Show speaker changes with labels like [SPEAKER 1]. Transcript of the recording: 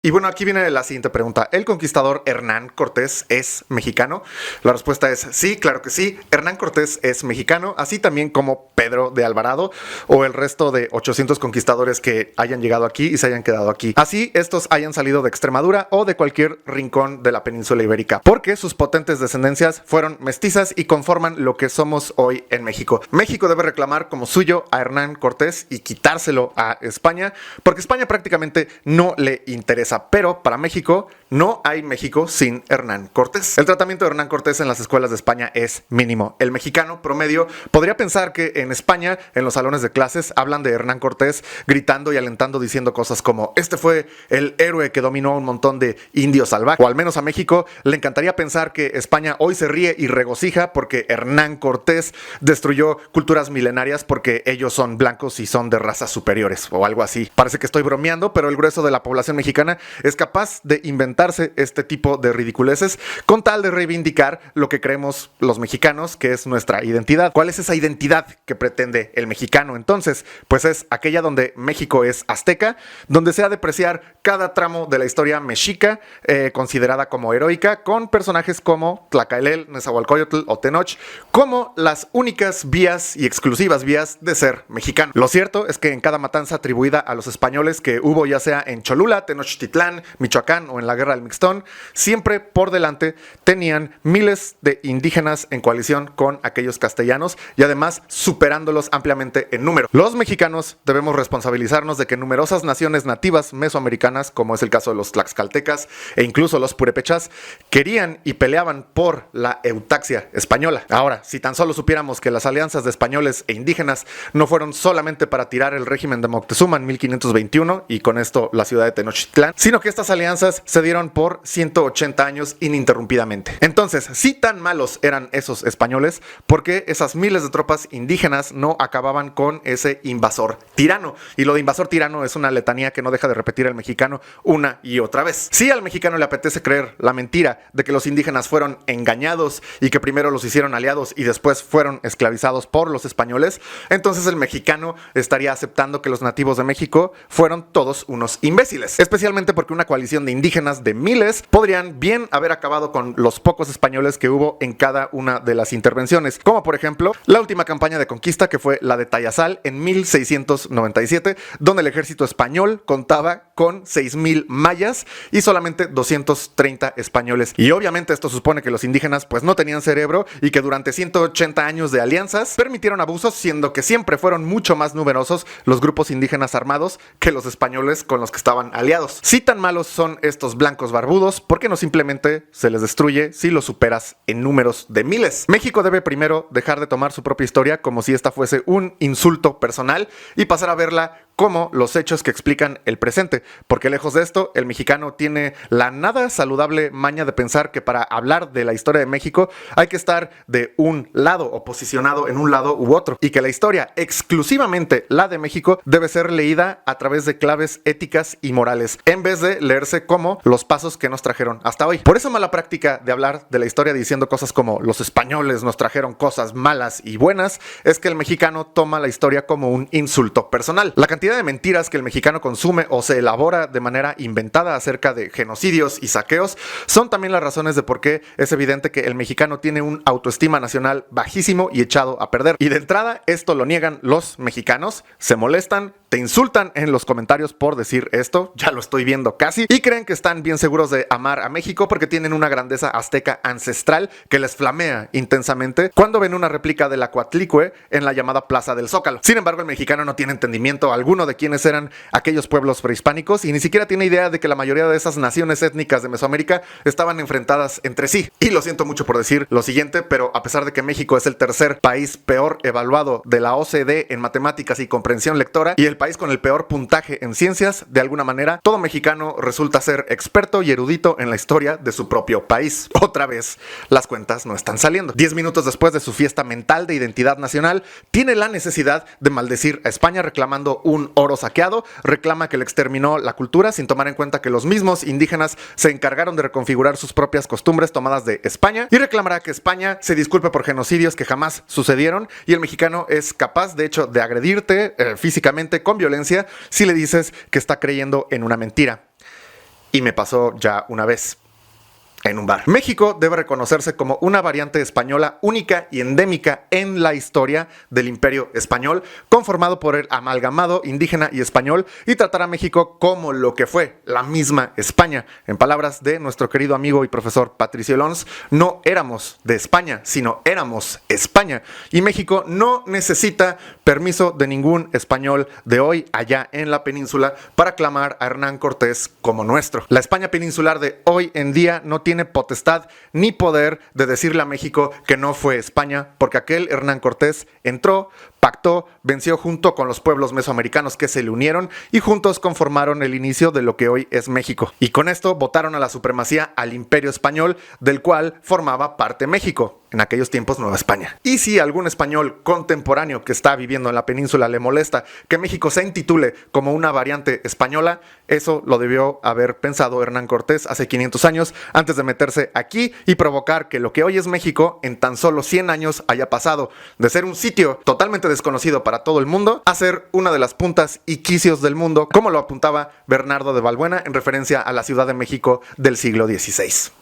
[SPEAKER 1] Y bueno, aquí viene la siguiente pregunta. ¿El conquistador Hernán Cortés es mexicano? La respuesta es sí, claro que sí. Hernán Cortés es mexicano, así también como Pedro de Alvarado o el resto de 800 conquistadores que hayan llegado aquí y se hayan quedado aquí. Así estos hayan salido de Extremadura o de cualquier rincón de la península ibérica, porque sus potentes descendencias fueron mestizas y conforman lo que somos hoy en México. México debe reclamar como suyo a Hernán Cortés y quitárselo a España, porque España prácticamente no le interesa. Pero para México no hay México sin Hernán Cortés. El tratamiento de Hernán Cortés en las escuelas de España es mínimo. El mexicano promedio podría pensar que en España, en los salones de clases, hablan de Hernán Cortés gritando y alentando diciendo cosas como este fue el héroe que dominó a un montón de indios salvajes. O al menos a México le encantaría pensar que España hoy se ríe y regocija porque Hernán Cortés destruyó culturas milenarias porque ellos son blancos y son de razas superiores o algo así. Parece que estoy bromeando, pero el grueso de la población mexicana es capaz de inventarse este tipo de ridiculeces con tal de reivindicar lo que creemos los mexicanos que es nuestra identidad. ¿Cuál es esa identidad que pretende el mexicano? Entonces, pues es aquella donde México es azteca, donde se ha de apreciar cada tramo de la historia mexica, considerada como heroica, con personajes como Tlacaelel, Nezahualcóyotl o Tenoch, como las únicas vías y exclusivas vías de ser mexicano. Lo cierto es que en cada matanza atribuida a los españoles que hubo, ya sea en Cholula, Tenochtitlán, Michoacán o en la Guerra del Mixtón, siempre por delante tenían miles de indígenas en coalición con aquellos castellanos y además superándolos ampliamente en número. Los mexicanos debemos responsabilizarnos de que numerosas naciones nativas mesoamericanas, como es el caso de los tlaxcaltecas e incluso los purépechas, querían y peleaban por la eutaxia española. Ahora, si tan solo supiéramos que las alianzas de españoles e indígenas no fueron solamente para tirar el régimen de Moctezuma en 1521 y con esto la ciudad de Tenochtitlán, sino que estas alianzas se dieron por 180 años ininterrumpidamente. Entonces, si tan malos eran esos españoles, ¿por qué esas miles de tropas indígenas no acababan con ese invasor tirano? Y lo de invasor tirano es una letanía que no deja de repetir el mexicano una y otra vez. Si al mexicano le apetece creer la mentira de que los indígenas fueron engañados y que primero los hicieron aliados y después fueron esclavizados por los españoles, entonces el mexicano estaría aceptando que los nativos de México fueron todos unos imbéciles. Especialmente porque una coalición de indígenas de miles podrían bien haber acabado con los pocos españoles que hubo en cada una de las intervenciones, como por ejemplo la última campaña de conquista, que fue la de Tayasal en 1697, donde el ejército español contaba con 6,000 mayas y solamente 230 españoles. Y obviamente esto supone que los indígenas pues no tenían cerebro y que durante 180 años de alianzas permitieron abusos, siendo que siempre fueron mucho más numerosos los grupos indígenas armados que los españoles con los que estaban aliados. Si tan malos son estos blancos barbudos, ¿por qué no simplemente se les destruye si los superas en números de miles? México debe primero dejar de tomar su propia historia como si esta fuese un insulto personal y pasar a verla como los hechos que explican el presente, porque lejos de esto, el mexicano tiene la nada saludable maña de pensar que para hablar de la historia de México hay que estar de un lado o posicionado en un lado u otro, y que la historia, exclusivamente la de México, debe ser leída a través de claves éticas y morales, en vez de leerse como los pasos que nos trajeron hasta hoy. Por esa mala práctica de hablar de la historia diciendo cosas como los españoles nos trajeron cosas malas y buenas, es que el mexicano toma la historia como un insulto personal. La cantidad de mentiras que el mexicano consume o se elabora de manera inventada acerca de genocidios y saqueos son también las razones de por qué es evidente que el mexicano tiene un autoestima nacional bajísimo y echado a perder. Y de entrada, esto lo niegan los mexicanos, se molestan, te insultan en los comentarios por decir esto, ya lo estoy viendo casi, y creen que están bien seguros de amar a México porque tienen una grandeza azteca ancestral que les flamea intensamente cuando ven una réplica de la Coatlicue en la llamada Plaza del Zócalo. Sin embargo, el mexicano no tiene entendimiento alguno de quiénes eran aquellos pueblos prehispánicos y ni siquiera tiene idea de que la mayoría de esas naciones étnicas de Mesoamérica estaban enfrentadas entre sí. Y lo siento mucho por decir lo siguiente, pero a pesar de que México es el tercer país peor evaluado de la OCDE en matemáticas y comprensión lectora y el país con el peor puntaje en ciencias, de alguna manera todo mexicano resulta ser experto y erudito en la historia de su propio país. Otra vez, las cuentas no están saliendo. 10 minutos después de su fiesta mental de identidad nacional, tiene la necesidad de maldecir a España reclamando un oro saqueado, reclama que le exterminó la cultura sin tomar en cuenta que los mismos indígenas se encargaron de reconfigurar sus propias costumbres tomadas de España, y reclamará que España se disculpe por genocidios que jamás sucedieron, y el mexicano es capaz de hecho de agredirte físicamente con violencia si le dices que está creyendo en una mentira. y me pasó ya una vez en un bar. México debe reconocerse como una variante española única y endémica en la historia del Imperio Español, conformado por el amalgamado indígena y español, y tratar a México como lo que fue, la misma España. En palabras de nuestro querido amigo y profesor Patricio Lons, no éramos de España, sino éramos España. Y México no necesita permiso de ningún español de hoy allá en la península para clamar a Hernán Cortés como nuestro. La España peninsular de hoy en día no tiene potestad ni poder de decirle a México que no fue España, porque aquel Hernán Cortés entró, pactó, venció junto con los pueblos mesoamericanos que se le unieron y juntos conformaron el inicio de lo que hoy es México. Y con esto votaron a la supremacía al Imperio Español, del cual formaba parte México, en aquellos tiempos Nueva España. Y si algún español contemporáneo que está viviendo en la península le molesta que México se intitule como una variante española, eso lo debió haber pensado Hernán Cortés hace 500 años antes de meterse aquí y provocar que lo que hoy es México en tan solo 100 años haya pasado de ser un sitio totalmente desconocido para todo el mundo a ser una de las puntas y quicios del mundo, como lo apuntaba Bernardo de Valbuena en referencia a la Ciudad de México del siglo XVI.